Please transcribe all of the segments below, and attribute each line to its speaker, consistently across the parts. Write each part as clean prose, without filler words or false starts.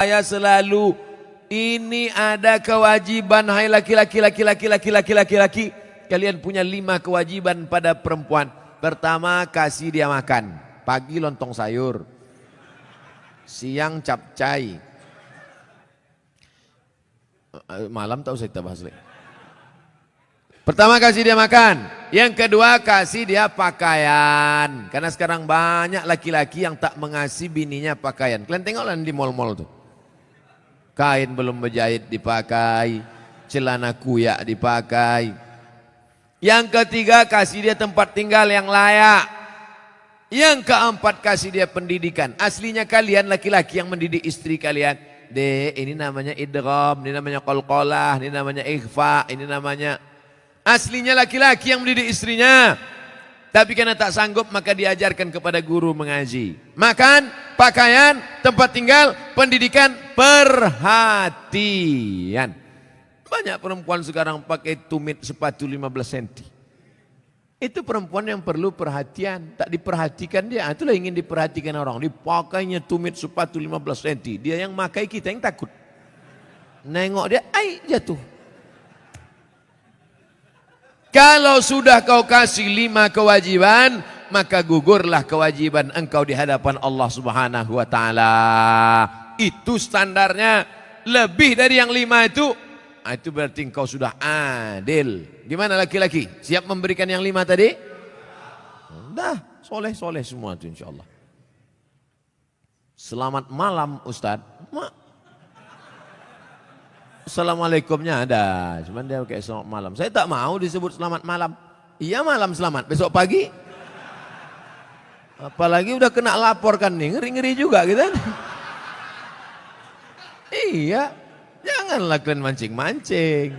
Speaker 1: Saya selalu ini ada kewajiban, hai laki-laki. Kalian punya 5 kewajiban pada perempuan. Pertama, kasih dia makan. Pagi lontong sayur, siang capcay, malam tak usah kita bahas lagi. Pertama, kasih dia makan. Yang kedua, kasih dia pakaian. Karena sekarang banyak laki-laki yang tak mengasihi bininya pakaian. Kalian tengoklah di mall-mall tuh. Kain belum berjahit dipakai, celana kuyak dipakai. Yang ketiga, kasih dia tempat tinggal yang layak. Yang keempat, kasih dia pendidikan. Aslinya kalian laki-laki yang mendidik istri kalian. Dek, ini namanya idgham, ini namanya qalqalah, ini namanya ikhfa, ini namanya... Aslinya laki-laki yang mendidik istrinya. Tapi karena tak sanggup maka diajarkan kepada guru mengaji. Makan, pakaian, tempat tinggal, pendidikan, perhatian. Banyak perempuan sekarang pakai tumit sepatu 15 cm. Itu perempuan yang perlu perhatian. Tak diperhatikan dia. Itulah ingin diperhatikan orang. Dipakainya tumit sepatu 15 cm. Dia yang makai, kita yang takut. Nengok dia, ai jatuh. Kalau sudah kau kasih 5 kewajiban, maka gugurlah kewajiban engkau di hadapan Allah Subhanahu wa taala. Itu standarnya. Lebih dari yang 5 itu berarti engkau sudah adil. Gimana laki-laki? Siap memberikan yang 5 tadi? Dah, soleh-soleh semua itu insyaallah. Selamat malam Ustadz. Assalamualaikumnya ada, cuman dia pakai selamat malam. Saya tak mau disebut selamat malam. Iya malam selamat, besok pagi. Apalagi udah kena laporkan nih, ngeri-ngeri juga gitu kan. Iya, janganlah kalian mancing-mancing.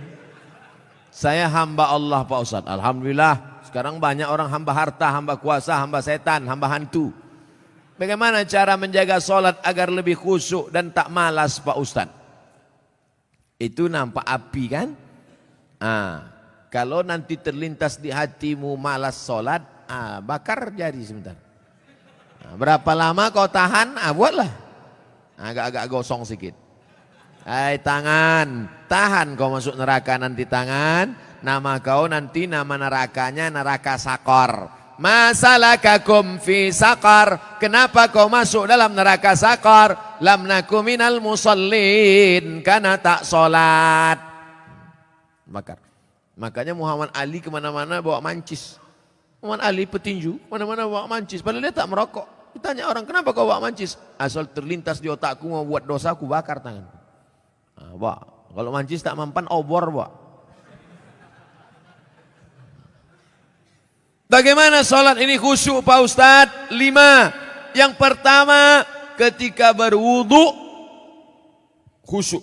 Speaker 1: Saya hamba Allah Pak Ustadz, alhamdulillah. Sekarang banyak orang hamba harta, hamba kuasa, hamba setan, hamba hantu. Bagaimana cara menjaga sholat agar lebih khusyuk dan tak malas Pak Ustadz? Itu nampak api kan? Kalau nanti terlintas di hatimu malas sholat, bakar jari sebentar. Berapa lama kau tahan? Buatlah. Agak-agak gosong sedikit. Hai tangan, tahan kau masuk neraka nanti tangan. Nama kau nanti nama nerakanya neraka sakor. Masalakakum fi sakar. Kenapa kau masuk dalam neraka sakar? Lam naku minal musallin. Karena tak sholat. Bakar. Makanya Muhammad Ali kemana-mana bawa mancis. Muhammad Ali petinju, mana-mana bawa mancis. Padahal dia tak merokok. Ditanya orang, kenapa kau bawa mancis? Asal terlintas di otakku mau buat dosa, aku bakar tangan. Kalau mancis tak mempan, obor bawa. Bagaimana sholat ini khusyuk Pak Ustadz? 5. Yang pertama, ketika berwudu khusyuk.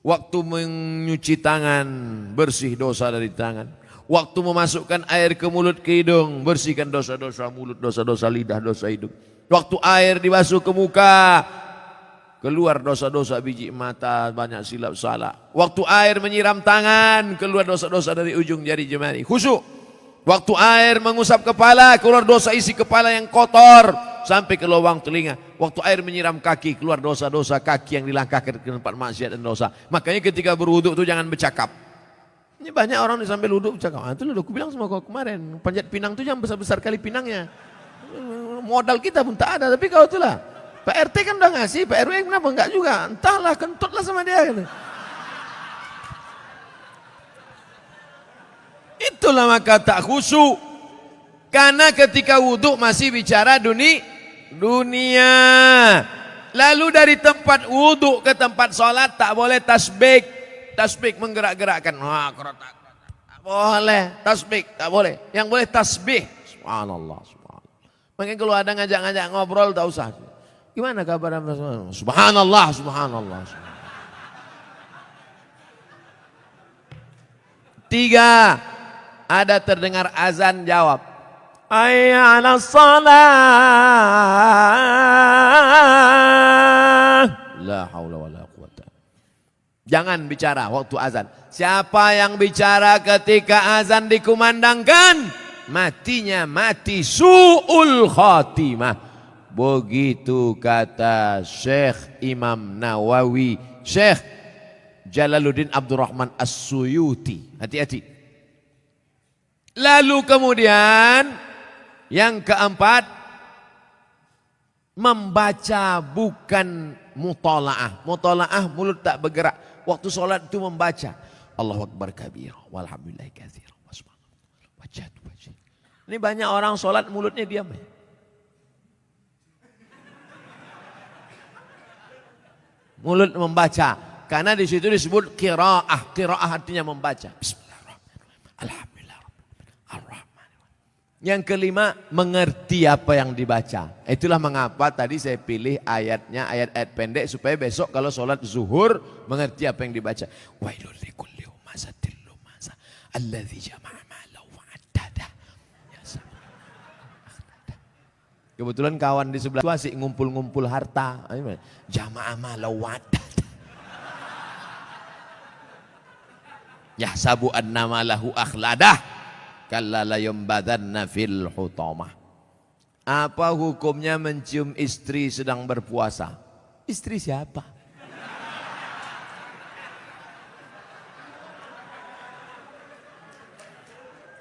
Speaker 1: Waktu menyuci tangan, bersih dosa dari tangan. Waktu memasukkan air ke mulut ke hidung, bersihkan dosa-dosa mulut, dosa-dosa lidah, dosa hidung. Waktu air dibasuh ke muka, keluar dosa-dosa biji mata, banyak silap salah. Waktu air menyiram tangan, keluar dosa-dosa dari ujung jari jemari. Khusyuk. Waktu air mengusap kepala, keluar dosa isi kepala yang kotor sampai ke lubang telinga. Waktu air menyiram kaki, keluar dosa-dosa kaki yang dilangkahkan ke tempat maksiat dan dosa. Makanya ketika berwuduk itu jangan bercakap. Ini banyak orang di sambil wuduk bercakap. Itu loh, aku bilang sama kau kemarin, panjat pinang itu jangan besar-besar kali pinangnya. Modal kita pun tak ada, tapi kau itulah. Pak RT kan udah ngasih, Pak RW kenapa enggak juga? Entahlah, kentutlah sama dia gitu. Itulah maka tak khusyuk. Karena ketika wudhu masih bicara dunia. Lalu dari tempat wudhu ke tempat sholat tak boleh tasbih. Tasbih menggerak-gerakkan. Tak boleh. Tasbih tak boleh. Yang boleh tasbih. Subhanallah. Makanya kalau ada ngajak-ngajak ngobrol tak usah. Gimana kabar? Subhanallah. Subhanallah. 3. Ada terdengar azan, jawab. Hayya 'alas shalah. La haula wala quwata. Jangan bicara waktu azan. Siapa yang bicara ketika azan dikumandangkan, matinya mati su'ul khatimah. Begitu kata Syekh Imam Nawawi, Syekh Jalaluddin Abdurrahman As-Suyuti. Hati-hati. Lalu kemudian yang keempat, membaca bukan mutalaah. Mutalaah mulut tak bergerak. Waktu sholat itu membaca. Allahu Akbar kabira walhamdulillahi katsira. Ini banyak orang sholat mulutnya diam. Mulut membaca. Karena di situ disebut qiraah. Qiraah artinya membaca. Bismillahirrahmanirrahim. Alhamdulillahirrahmanirrahim. Yang kelima, mengerti apa yang dibaca. Itulah mengapa tadi saya pilih ayatnya, ayat-ayat pendek supaya besok kalau sholat zuhur mengerti apa yang dibaca. Wailul likulli humazatil lumazah alladzi jama'a malahu wa'addada. Kebetulan kawan di sebelah itu asik ngumpul-ngumpul harta. Jama'a malahu wa'addada. Yahsabu anna malahu akhladah. Kalla la yumbadanna fil hutamah. Apa hukumnya mencium istri sedang berpuasa? Istri siapa?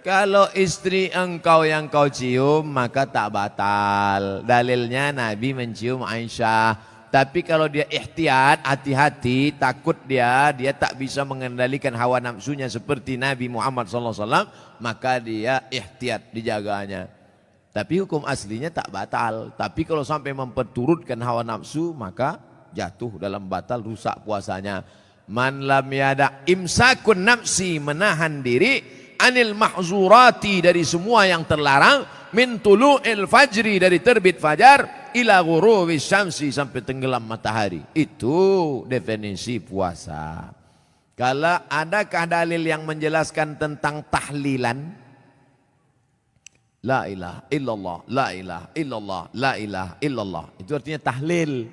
Speaker 1: Kalau istri engkau yang kau cium maka tak batal. Dalilnya Nabi mencium Aisyah. Tapi kalau dia ihtiyat, hati-hati, takut dia tak bisa mengendalikan hawa nafsunya seperti Nabi Muhammad SAW, maka dia ihtiyat, dijaganya. Tapi hukum aslinya tak batal. Tapi kalau sampai memperturutkan hawa nafsu, maka jatuh dalam batal, rusak puasanya. Man lam yada imsakun nafsi, menahan diri, anil mahzurati, dari semua yang terlarang, min tulu'il fajri, dari terbit fajar, ila ghurubi syamsi, sampai tenggelam matahari. Itu definisi puasa. Kalau adakah dalil yang menjelaskan tentang tahlilan? La ilaha illallah, la ilaha illallah, la ilaha illallah. Itu artinya tahlil.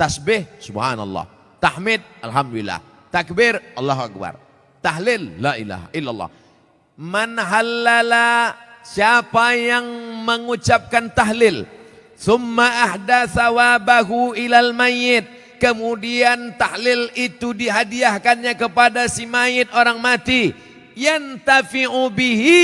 Speaker 1: Tasbih, subhanallah. Tahmid, alhamdulillah. Takbir, Allahu Akbar. Tahlil, la ilaha illallah. Man halala, siapa yang mengucapkan tahlil, summa ahda sawabahu ilal mayyit, kemudian tahlil itu dihadiahkannya kepada si mayit, orang mati, yantafi'u bihi,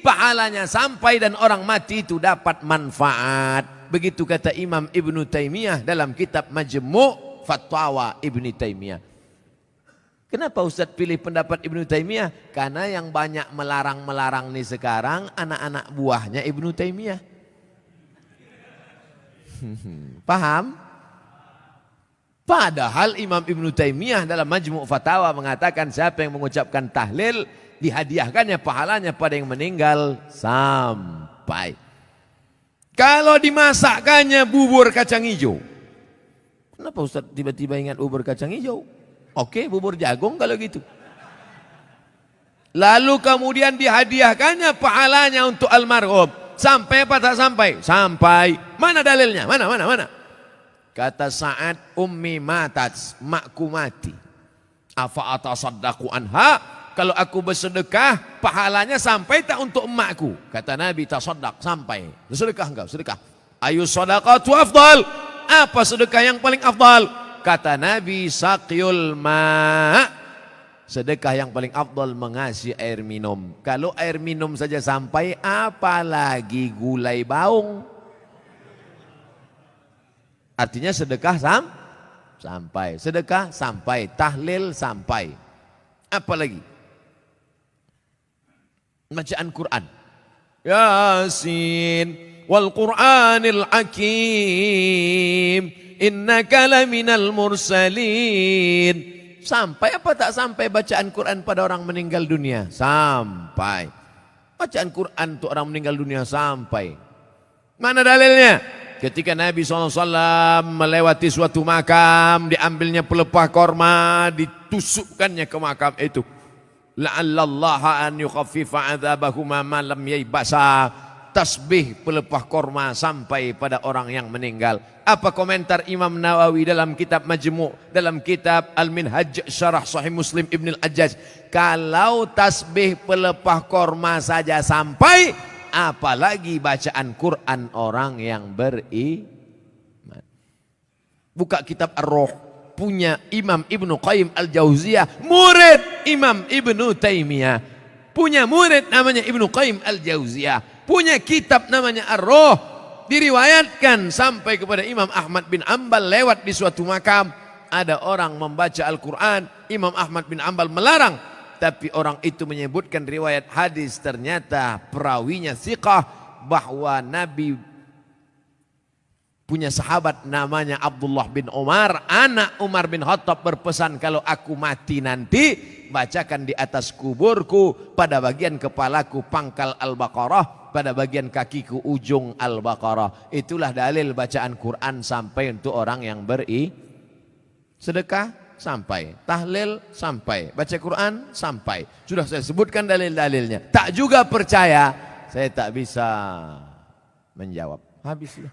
Speaker 1: pahalanya sampai dan orang mati itu dapat manfaat. Begitu kata Imam Ibnu Taimiyah dalam kitab Majmu' Fatwa Ibnu Taimiyah. Kenapa Ustaz pilih pendapat Ibnu Taimiyah? Karena yang banyak melarang-melarang nih sekarang anak-anak buahnya Ibnu Taimiyah. Paham? Padahal Imam Ibnu Taimiyah dalam Majmu' Fatawa mengatakan siapa yang mengucapkan tahlil dihadiahkannya pahalanya pada yang meninggal sampai. Kalau dimasakkannya bubur kacang hijau. Kenapa Ustaz tiba-tiba ingat bubur kacang hijau? Oke, bubur jagung kalau gitu. Lalu kemudian dihadiahkannya pahalanya untuk almarhum. Sampai apa tak sampai? Sampai. Mana dalilnya? Mana? Kata Sa'ad, ummi matat, makku mati. Afa atasaddaqu anha, kalau aku bersedekah, pahalanya sampai tak untuk emakku? Kata Nabi, tasaddaq, sampai. Sedekah enggak? Sedekah. Ayu sadaqatu afdal. Apa sedekah yang paling afdal? Kata Nabi, saqyul ma', sedekah yang paling afdal mengasih air minum. Kalau air minum saja sampai, apalagi gulai baung. Artinya sedekah sampai, sedekah sampai, tahlil sampai. Apalagi? Bacaan Quran. Yasin wal Qur'anil Hakim, innaka laminal mursalin. Sampai apa tak sampai bacaan Quran pada orang meninggal dunia? Sampai. Bacaan Quran untuk orang meninggal dunia sampai. Mana dalilnya? Ketika Nabi SAW melewati suatu makam, diambilnya pelepah korma, ditusukkannya ke makam itu. La'allallaha an yukhaffifa adzabahuma ma lam yaibasa. Tasbih pelepah korma sampai pada orang yang meninggal. Apa komentar Imam Nawawi dalam kitab Majmu', dalam kitab Al-Minhaj Syarah Sahih Muslim Ibn Al-Ajjaj? Kalau tasbih pelepah korma saja sampai, apalagi bacaan Quran orang yang beriman. Buka kitab Ar-Ruh, punya Imam Ibnu Qayyim Al-Jauziyah, murid Imam Ibnu Taimiyah. Punya murid namanya Ibnu Qayyim Al-Jauziyah. Punya kitab namanya Ar-Ruh. Diriwayatkan sampai kepada Imam Ahmad bin Ambal lewat di suatu makam. Ada orang membaca Al-Quran, Imam Ahmad bin Ambal melarang. Tapi orang itu menyebutkan riwayat hadis, ternyata perawinya thiqah, bahwa Nabi punya sahabat namanya Abdullah bin Umar, anak Umar bin Khattab, berpesan, kalau aku mati nanti, bacakan di atas kuburku, pada bagian kepalaku pangkal Al-Baqarah, pada bagian kakiku ujung Al-Baqarah. Itulah dalil bacaan Quran sampai untuk orang yang sedekah sampai, tahlil sampai, baca Quran sampai. Sudah saya sebutkan dalil-dalilnya. Tak juga percaya, saya tak bisa menjawab. Habislah.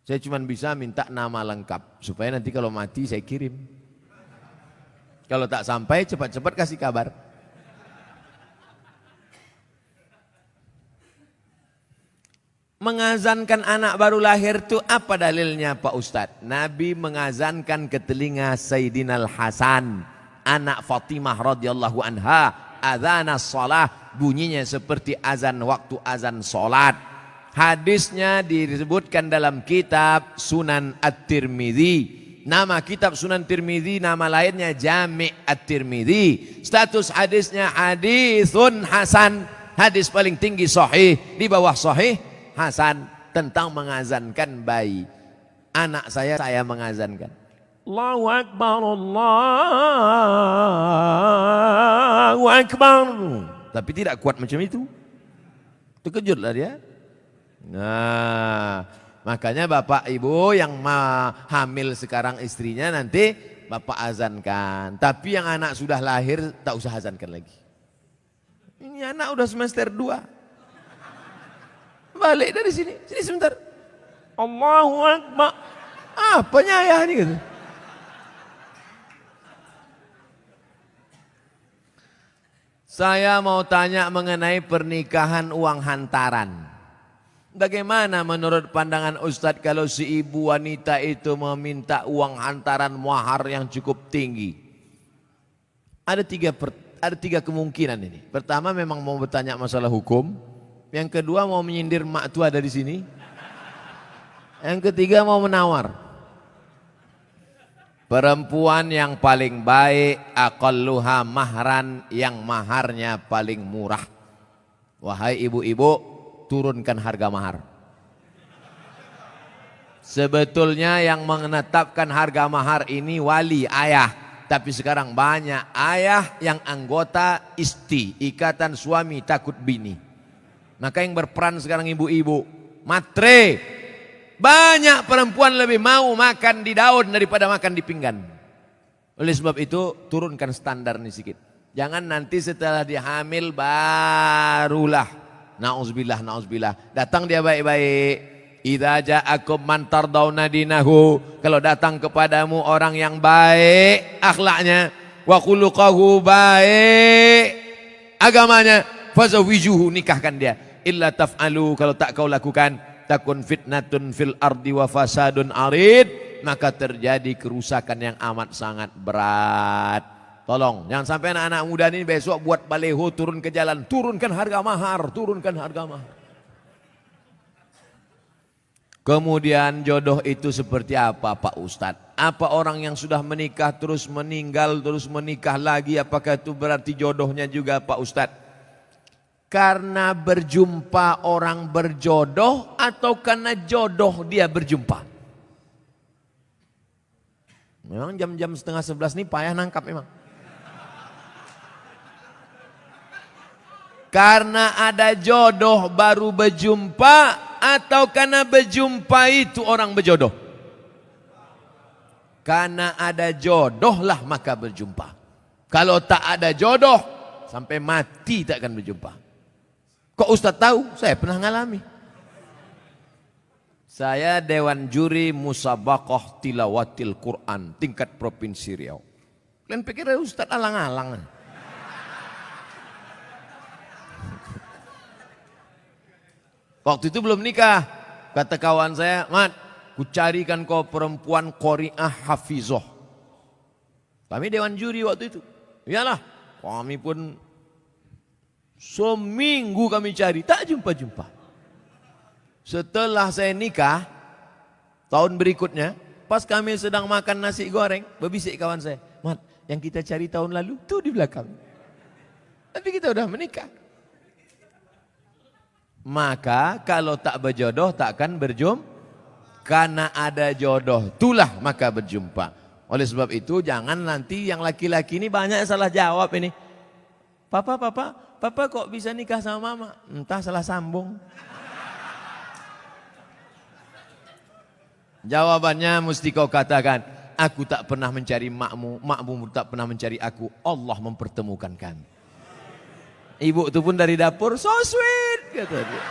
Speaker 1: Saya cuma bisa minta nama lengkap supaya nanti kalau mati saya kirim. Kalau tak sampai, cepat-cepat kasih kabar. Mengazankan anak baru lahir itu apa dalilnya Pak Ustadz? Nabi mengazankan ke telinga Sayyidina Al-Hasan, anak Fatimah radhiyallahu anha, adzanas shalah, bunyinya seperti azan waktu azan salat. Hadisnya disebutkan dalam kitab Sunan At-Tirmidzi. Nama kitab Sunan Tirmidzi, nama lainnya Jami' At-Tirmidzi. Status hadisnya hadisun hasan, hadis paling tinggi sahih, di bawah sahih hasan, tentang mengazankan bayi. Anak saya mengazankan. Allahu Akbar, Allahu Akbar. Tapi tidak kuat macam itu. Terkejutlah dia. Nah, makanya bapak ibu yang hamil sekarang istrinya, nanti bapak azankan. Tapi yang anak sudah lahir tak usah azankan lagi. Ini anak udah semester 2. Balik dari sini sebentar. Allahu Akbar. Apanya ayah ini gitu. Saya mau tanya mengenai pernikahan uang hantaran. Bagaimana menurut pandangan Ustadz kalau si ibu wanita itu meminta uang hantaran mahar yang cukup tinggi? Ada tiga kemungkinan ini. Pertama, memang mau bertanya masalah hukum. Yang kedua, mau menyindir mak tua dari sini. Yang ketiga, mau menawar. Perempuan yang paling baik, aqalluha mahran, yang maharnya paling murah. Wahai ibu-ibu, turunkan harga mahar. Sebetulnya yang menetapkan harga mahar ini wali, ayah. Tapi sekarang banyak ayah yang anggota isti, ikatan suami takut bini. Maka yang berperan sekarang ibu-ibu, matre. Banyak perempuan lebih mau makan di daun daripada makan di pinggan. Oleh sebab itu turunkan standar ini sedikit. Jangan nanti setelah dia hamil barulah na'udzubillah. Datang dia baik-baik. Idza ja'akum man tardawna dinahu. Kalau datang kepadamu orang yang baik akhlaknya, wa khuluquhu, baik agamanya, fazawijuhu, nikahkan dia. Illa taf'alu, kalau tak kau lakukan, takun fitnatun fil ardi wa fasadun arid, maka terjadi kerusakan yang amat sangat berat. Tolong jangan sampai anak-anak muda ini besok buat baleho turun ke jalan, turunkan harga mahar, turunkan harga mahar. Kemudian jodoh itu seperti apa Pak Ustadz? Apa orang yang sudah menikah terus meninggal, terus menikah lagi, apakah itu berarti jodohnya juga Pak Ustadz? Karena berjumpa orang berjodoh atau karena jodoh dia berjumpa? Memang jam-jam 10:30 nih payah nangkap memang. Karena ada jodoh baru berjumpa atau karena berjumpa itu orang berjodoh? Karena ada jodoh lah maka berjumpa. Kalau tak ada jodoh sampai mati tak akan berjumpa. Kok Ustaz tahu? Saya pernah ngalami. Saya Dewan Juri Musabaqah Tilawatil Quran tingkat Provinsi Riau. Kalian pikir Ustaz alang-alang? Waktu itu belum nikah. Kata kawan saya, Mat, Kucarikan kau perempuan qori'ah hafizoh. Kami dewan juri waktu itu. Iyalah, kami pun seminggu kami cari, tak jumpa-jumpa. Setelah saya nikah, tahun berikutnya, pas kami sedang makan nasi goreng, berbisik kawan saya, Mat, yang kita cari tahun lalu, tuh di belakang. Tapi kita udah menikah. Maka kalau tak berjodoh, takkan berjumpa. Karena ada jodoh, itulah maka berjumpa. Oleh sebab itu, jangan nanti yang laki-laki ini banyak salah jawab ini. Papa kok bisa nikah sama mama? Entah salah sambung. Jawabannya mesti kau katakan, aku tak pernah mencari makmu, makmu tak pernah mencari aku, Allah mempertemukan kami. Ibu itu pun dari dapur, so sweet, kata dia.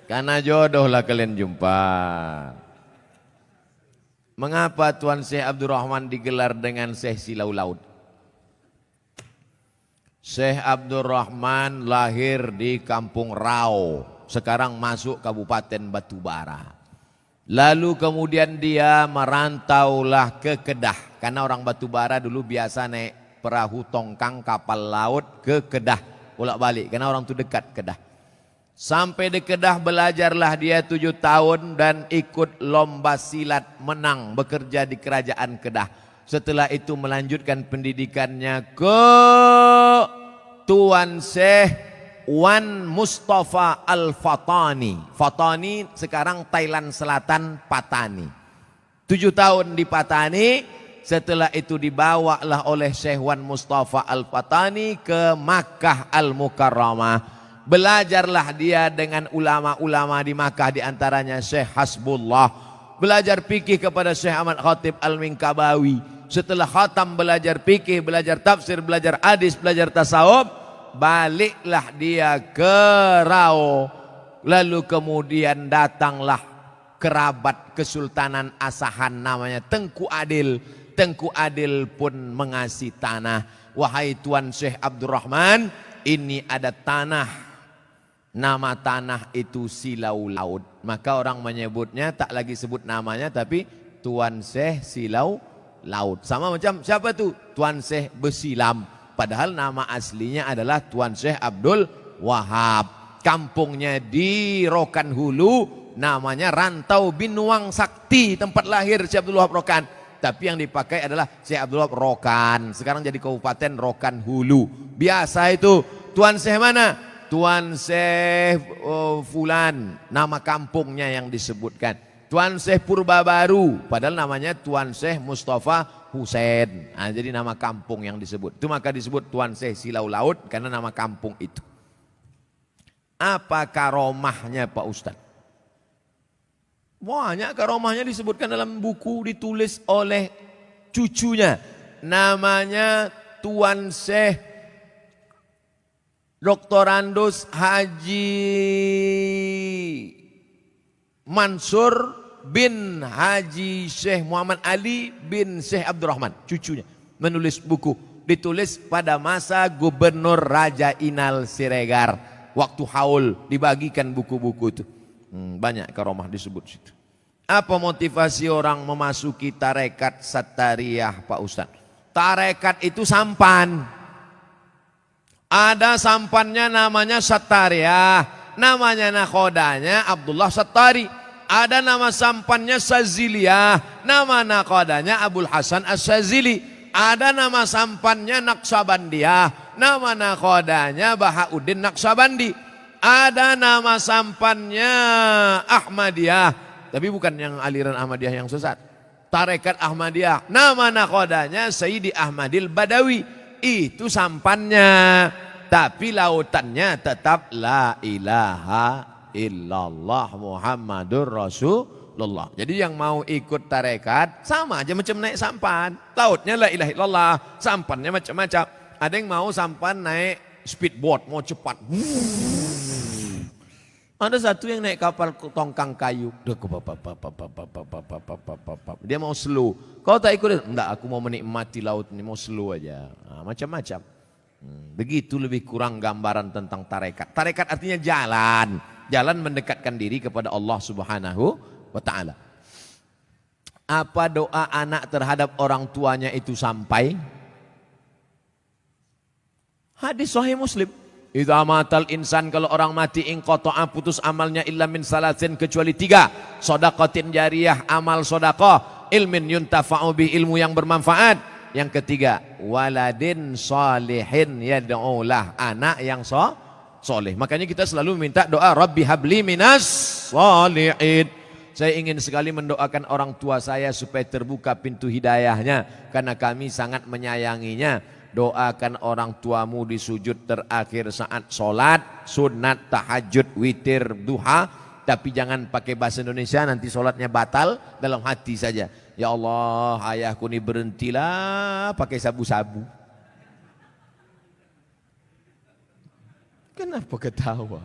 Speaker 1: Karena jodohlah kalian jumpa. Mengapa Tuan Syekh Abdurrahman digelar dengan Syekh Silau Laut? Syekh Abdurrahman lahir di Kampung Rau, sekarang masuk Kabupaten Batubara. Lalu kemudian dia merantaulah ke Kedah, karena orang Batubara dulu biasa naik perahu tongkang kapal laut ke Kedah, bolak-balik, karena orang itu dekat Kedah. Sampai di Kedah belajarlah dia 7 tahun dan ikut lomba silat, menang, bekerja di kerajaan Kedah. Setelah itu melanjutkan pendidikannya ke Tuan Syekh Wan Mustafa Al-Fatani. Fatani sekarang Thailand Selatan, Patani. 7 tahun di Patani, setelah itu dibawalah oleh Syekh Wan Mustafa Al-Fatani ke Makkah Al-Mukarramah. Belajarlah dia dengan ulama-ulama di Makkah, diantaranya Syekh Hasbullah. Belajar fikih kepada Syekh Ahmad Khatib Al-Minkabawi. Setelah khatam belajar fikih, belajar tafsir, belajar hadis, belajar tasawuf, baliklah dia ke Rau. Lalu kemudian datanglah kerabat Kesultanan Asahan namanya Tengku Adil. Tengku Adil pun mengasih tanah. Wahai Tuan Syekh Abdurrahman, ini ada tanah. Nama tanah itu Silau Laut. Maka orang menyebutnya tak lagi sebut namanya, tapi Tuan Syekh Silau Laut. Sama macam siapa tuh? Tuan Syekh Besilam. Padahal nama aslinya adalah Tuan Syekh Abdul Wahab. Kampungnya di Rokan Hulu, namanya Rantau Binuang Sakti, tempat lahir Syekh Abdul Wahab Rokan. Tapi yang dipakai adalah Syekh Abdul Wahab Rokan. Sekarang jadi Kabupaten Rokan Hulu. Biasa itu. Tuan Syekh mana? Tuan Syekh Fulan, nama kampungnya yang disebutkan. Tuan Syekh Purbabaru, padahal namanya Tuan Syekh Mustafa Husain. Nah, jadi nama kampung yang disebut. Itu maka disebut Tuan Syekh Silau Laut karena nama kampung itu. Apa karomahnya Pak Ustadz? Banyak karomahnya disebutkan dalam buku ditulis oleh cucunya. Namanya Tuan Syekh Dr. Andus Haji Mansur bin Haji Syekh Muhammad Ali bin Syekh Abdurrahman, cucunya, menulis buku. Ditulis pada masa Gubernur Raja Inal Siregar. Waktu haul dibagikan buku-buku itu. Banyak karomah disebut situ. Apa motivasi orang memasuki tarekat Sattariyah Pak Ustadz? Tarekat itu sampan. Ada sampannya namanya Sattariyah, namanya nakhodanya Abdullah Sattari. Ada nama sampannya Saziliyah, nama nakhodanya Abul Hasan As-Sazili. Ada nama sampannya Naqsabandiyah, nama nakhodanya Bahauddin Naqsabandi. Ada nama sampannya Ahmadiyah, tapi bukan yang aliran Ahmadiyah yang sesat. Tarekat Ahmadiyah, nama nakhodanya Sayyidi Ahmadil Badawi. Itu sampannya, tapi lautannya tetap la ilaha illallah Muhammadur Rasulullah. Jadi yang mau ikut tarekat sama aja macam naik sampan. Lautnya la ilaha illallah, sampannya macam-macam. Ada yang mau sampan naik speedboat, mau cepat. Ada satu yang naik kapal tongkang kayu. Dia mau slow. Kau tak ikut? Enggak, aku mau menikmati laut ini, mau slow aja. Nah, macam-macam. Begitu lebih kurang gambaran tentang tarekat. Tarekat artinya jalan. jalan mendekatkan diri kepada Allah Subhanahu wa ta'ala. Apa doa anak terhadap orang tuanya itu sampai? Hadis Sahih Muslim. Idza matal insan, kalau orang mati inqata'a, putus amalnya illa min salasin, kecuali 3. Shadaqatin jariyah, amal sedekah, ilmin yuntafa'u bi, ilmu yang bermanfaat. Yang ketiga, waladin shalihin yad'ulah, anak yang soleh. Makanya kita selalu minta doa Rabbi habli minas shalihin. Saya ingin sekali mendoakan orang tua saya supaya terbuka pintu hidayahnya, karena kami sangat menyayanginya. Doakan orang tuamu di sujud terakhir saat sholat, sunat, tahajud, witir, duha. Tapi jangan pakai bahasa Indonesia, nanti sholatnya batal. Dalam hati saja, ya Allah, ayahku ini berhentilah pakai sabu-sabu. Kenapa ketawa?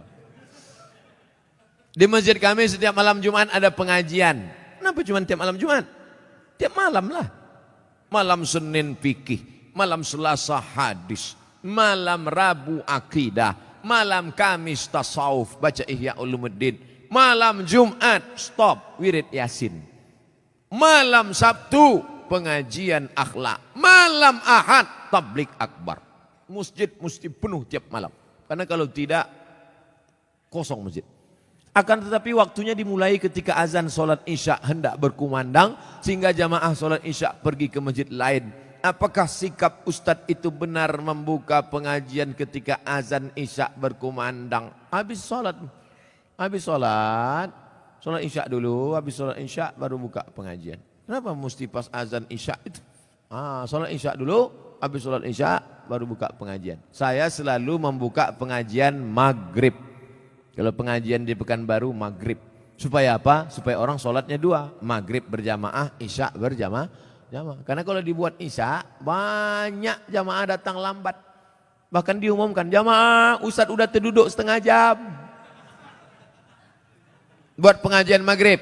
Speaker 1: Di masjid kami setiap malam Jumat ada pengajian. Kenapa cuma tiap malam Jumat? Tiap malam lah. Malam Senin fikih, malam Selasa hadis, malam Rabu akidah, malam Kamis tasawuf, baca Ihya Ulumuddin, malam Jumat stop wirid Yasin, malam Sabtu pengajian akhlak, malam Ahad tablik akbar. Masjid mesti penuh tiap malam, karena kalau tidak kosong masjid. Akan tetapi waktunya dimulai ketika azan sholat isya hendak berkumandang, sehingga jamaah sholat isya pergi ke masjid lain. Apakah sikap Ustadz itu benar membuka pengajian ketika azan isya berkumandang? Habis sholat isya dulu, habis sholat isya baru buka pengajian. Kenapa mesti pas azan isya itu? Sholat isya dulu, habis sholat isya baru buka pengajian. Saya selalu membuka pengajian maghrib. Kalau pengajian di Pekanbaru maghrib. Supaya apa? Supaya orang sholatnya 2. Maghrib berjamaah, isya berjamaah. Karena kalau dibuat isya, banyak jamaah datang lambat. Bahkan diumumkan, jamaah Ustadz udah terduduk setengah jam. Buat pengajian maghrib.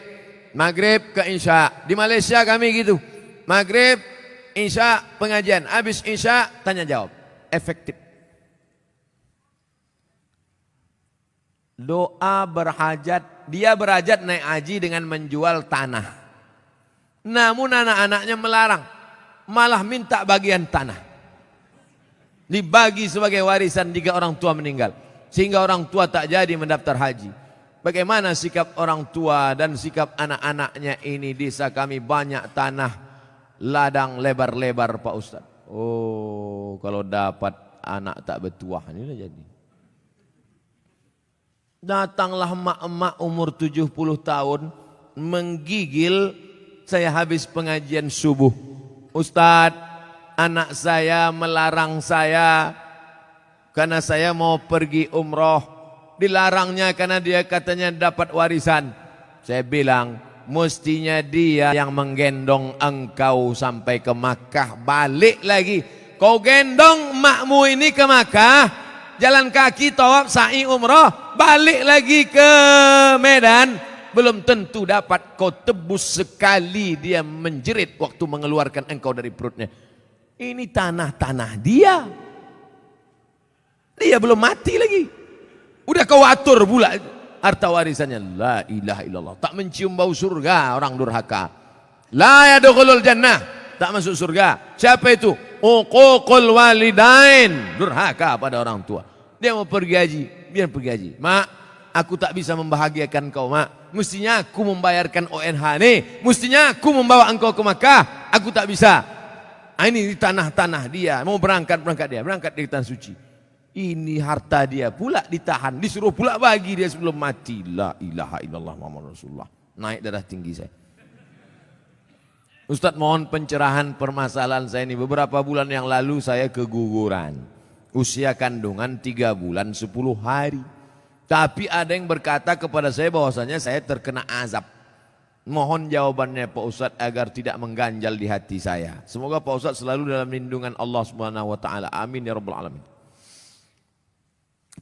Speaker 1: Maghrib ke isya. Di Malaysia kami gitu. Maghrib, isya, pengajian. Habis isya, tanya jawab. Efektif. Doa berhajat, dia berhajat naik haji dengan menjual tanah. Namun anak-anaknya melarang, malah minta bagian tanah. Dibagi sebagai warisan jika orang tua meninggal. Sehingga orang tua tak jadi mendaftar haji. Bagaimana sikap orang tua dan sikap anak-anaknya ini? Desa kami banyak tanah ladang lebar-lebar Pak Ustadz. Oh, kalau dapat anak tak bertuah ini udah jadi. Datanglah emak-emak umur 70 tahun menggigil. Saya habis pengajian subuh. Ustadz, anak saya melarang saya karena saya mau pergi umroh. Dilarangnya karena dia katanya dapat warisan. Saya bilang, mestinya dia yang menggendong engkau sampai ke Makkah, balik lagi. Kau gendong emakmu ini ke Makkah, jalan kaki, tawaf, sa'i, umroh, balik lagi ke Medan, belum tentu dapat. Kau tebus sekali dia menjerit waktu mengeluarkan engkau dari perutnya. Ini tanah-tanah dia. Dia belum mati lagi. Udah kau atur pula harta warisannya. La ilaha illallah. Tak mencium bau surga orang durhaka. La yadkhulul jannah. Tak masuk surga. Siapa itu? Uququl walidain. Durhaka pada orang tua. Dia mau pergi haji, biar pergi haji. Mak, aku tak bisa membahagiakan kau, mak. Mestinya aku membayarkan ONH nih. Mestinya aku membawa engkau ke Makkah. Aku tak bisa. Ini di tanah-tanah dia. Mau berangkat dia. Berangkat di tanah suci. Ini harta dia pula ditahan. Disuruh pula bagi dia sebelum mati. La ilaha illallah Muhammad Rasulullah. Naik darah tinggi saya. Ustadz mohon pencerahan permasalahan saya ini. Beberapa bulan yang lalu saya keguguran. Usia kandungan 3 bulan 10 hari. Tapi ada yang berkata kepada saya bahwasanya saya terkena azab. Mohon jawabannya Pak Ustadz agar tidak mengganjal di hati saya. Semoga Pak Ustadz selalu dalam lindungan Allah Subhanahu wa taala. Amin ya rabbal alamin.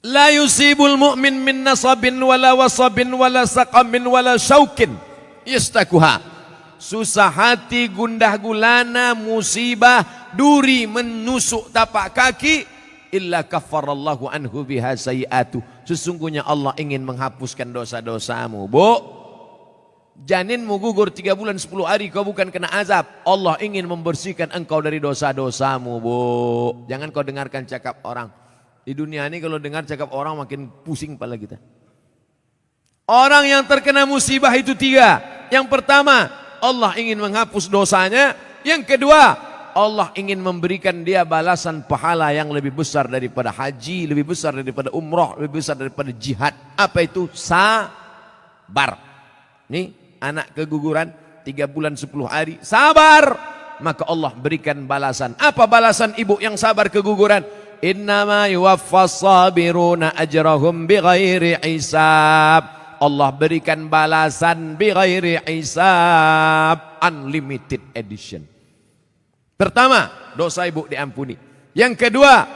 Speaker 1: La yusibul mu'min min nasabin wala wasabin wala saqamin wala syaukin yastakuha. Susah hati, gundah gulana, musibah, duri menusuk tapak kaki, illa kaffarallahu anhu biha sayi'atu. Sesungguhnya Allah ingin menghapuskan dosa-dosamu. Bu, janinmu gugur 3 bulan 10 hari, kau bukan kena azab. Allah ingin membersihkan engkau dari dosa-dosamu, Bu. Jangan kau dengarkan cakap orang. Di dunia ini kalau dengar cakap orang makin pusing kepala kita. Orang yang terkena musibah itu 3. Yang pertama, Allah ingin menghapus dosanya. Yang kedua, Allah ingin memberikan dia balasan pahala yang lebih besar daripada haji, lebih besar daripada umrah, lebih besar daripada jihad. Apa itu? Sabar. Nih, anak keguguran 3 bulan 10 hari, sabar. Maka Allah berikan balasan. Apa balasan ibu yang sabar keguguran? Innama yuwaffas sabiruna ajrahum bighairi hisab. Allah berikan balasan bighairi hisab, unlimited edition. Pertama, dosa ibu diampuni. Yang kedua,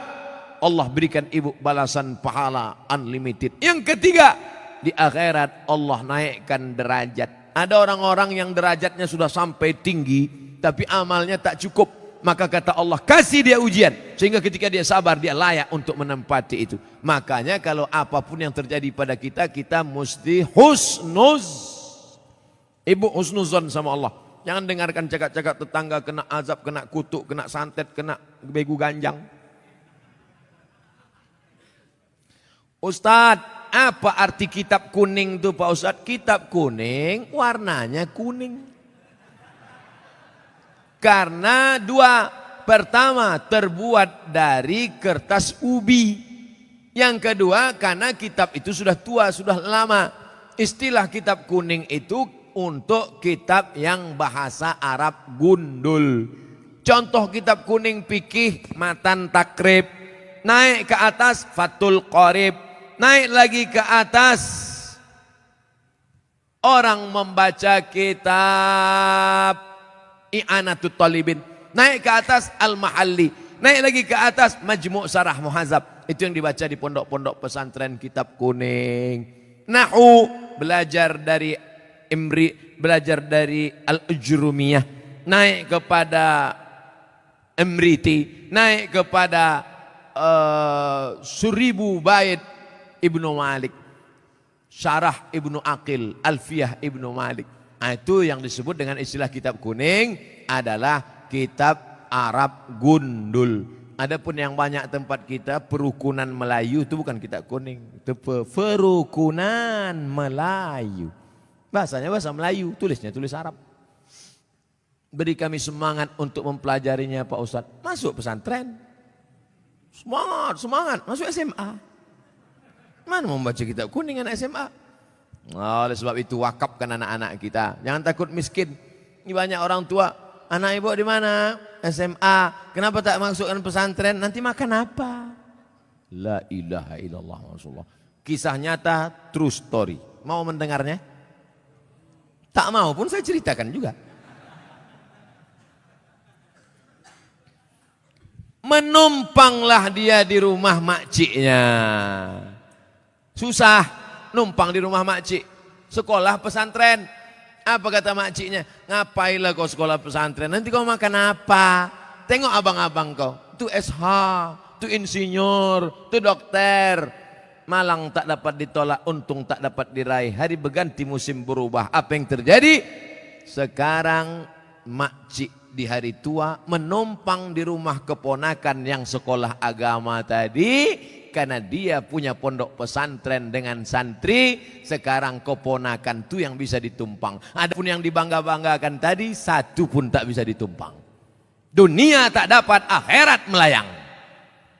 Speaker 1: Allah berikan ibu balasan pahala unlimited. Yang ketiga, di akhirat Allah naikkan derajat. Ada orang-orang yang derajatnya sudah sampai tinggi, tapi amalnya tak cukup. Maka kata Allah, kasih dia ujian. Sehingga ketika dia sabar, dia layak untuk menempati itu. Makanya kalau apapun yang terjadi pada kita, kita mesti ibu husnuzon sama Allah. Jangan dengarkan cakap-cakap tetangga kena azab, kena kutuk, kena santet, kena begu ganjang. Ustadz, apa arti kitab kuning itu Pak Ustadz? Kitab kuning warnanya kuning. Karena 2, pertama terbuat dari kertas ubi. Yang kedua karena kitab itu sudah tua, sudah lama. Istilah kitab kuning itu untuk kitab yang bahasa Arab gundul. Contoh kitab kuning fikih Matan Takrib. Naik ke atas Fathul Qorib. Naik lagi ke atas orang membaca kitab I'anatul Talibin. Naik ke atas Al-Mahalli. Naik lagi ke atas Majmu' Sarah Muhazab. Itu yang dibaca di pondok-pondok pesantren kitab kuning. Nahu, belajar dari Imri, belajar dari Al-Ujrumiyah. Naik kepada Imriti. Naik kepada Suribu Bait Ibnu Malik. Syarah Ibnu Aqil, Alfiyah Ibnu Malik. Nah, itu yang disebut dengan istilah kitab kuning adalah kitab Arab gundul. Adapun yang banyak tempat kita perukunan Melayu itu bukan kitab kuning, itu perukunan Melayu. Bahasanya bahasa Melayu, tulisnya tulis Arab. Beri kami semangat untuk mempelajarinya Pak Ustadz. Masuk pesantren. Semangat, masuk SMA. Mana membaca kitab kuning anak SMA? Oleh sebab itu wakafkan anak-anak kita. Jangan takut miskin. Ini banyak orang tua. Anak ibu di mana? SMA. Kenapa tak masukkan pesantren? Nanti makan apa? La ilaha illallah Rasulullah. Kisah nyata, true story. Mau mendengarnya? Tak mau pun saya ceritakan juga. Menumpanglah dia di rumah makciknya. Susah. Numpang di rumah makcik, sekolah pesantren. Apa kata makciknya? Ngapailah kau sekolah pesantren, nanti kau makan apa? Tengok abang-abang kau, itu SH, itu insinyur, itu dokter. Malang tak dapat ditolak, untung tak dapat diraih. Hari berganti musim berubah. Apa yang terjadi? Sekarang makcik di hari tua menumpang di rumah keponakan yang sekolah agama tadi. Karena dia punya pondok pesantren dengan santri, sekarang keponakan itu yang bisa ditumpang. Adapun yang dibangga-banggakan tadi, satu pun tak bisa ditumpang. Dunia tak dapat, akhirat melayang.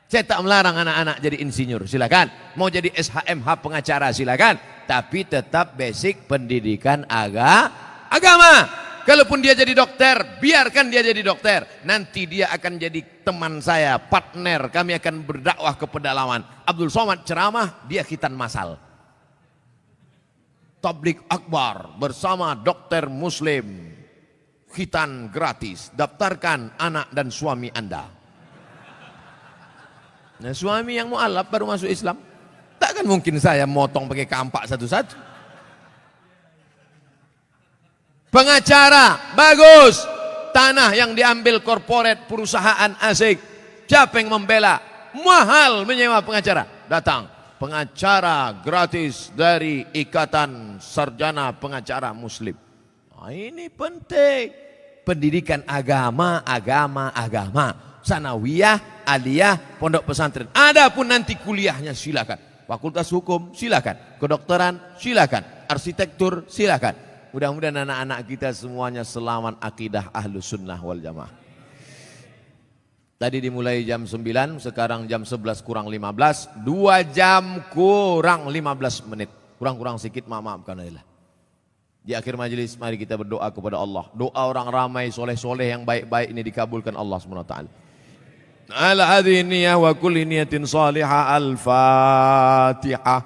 Speaker 1: Saya tak melarang anak-anak jadi insinyur, silakan. Mau jadi SHMH pengacara, silakan. Tapi tetap basic pendidikan agama. Kalaupun dia jadi dokter, biarkan dia jadi dokter. Nanti dia akan jadi teman saya, partner. Kami akan berdakwah ke pedalaman. Abdul Somad ceramah, dia khitan masal. Tabligh Akbar bersama dokter muslim. Khitan gratis. Daftarkan anak dan suami Anda. Nah, suami yang mu'alaf baru masuk Islam. Takkan mungkin saya motong pakai kampak satu-satu. Pengacara, bagus. Tanah yang diambil korporat perusahaan asing. Siapa yang membela? mahal menyewa pengacara. Datang pengacara gratis dari Ikatan Sarjana Pengacara Muslim. Nah, ini penting. Pendidikan agama. Sanawiyah, aliyah, pondok pesantren. Adapun nanti kuliahnya silakan. Fakultas hukum silakan. Kedokteran silakan. Arsitektur silakan. Mudah-mudahan anak-anak kita semuanya selamat akidah Ahlus Sunnah wal Jamaah. Tadi dimulai jam 9, sekarang jam 11 kurang 15. 2 jam kurang 15 menit. Kurang-kurang sedikit, maafkan Allah. Di akhir majelis mari kita berdoa kepada Allah. Doa orang ramai soleh-soleh yang baik-baik ini dikabulkan Allah SWT. Ala hadhihi niyah wa kulli niyatin salihah. Al-Fatihah.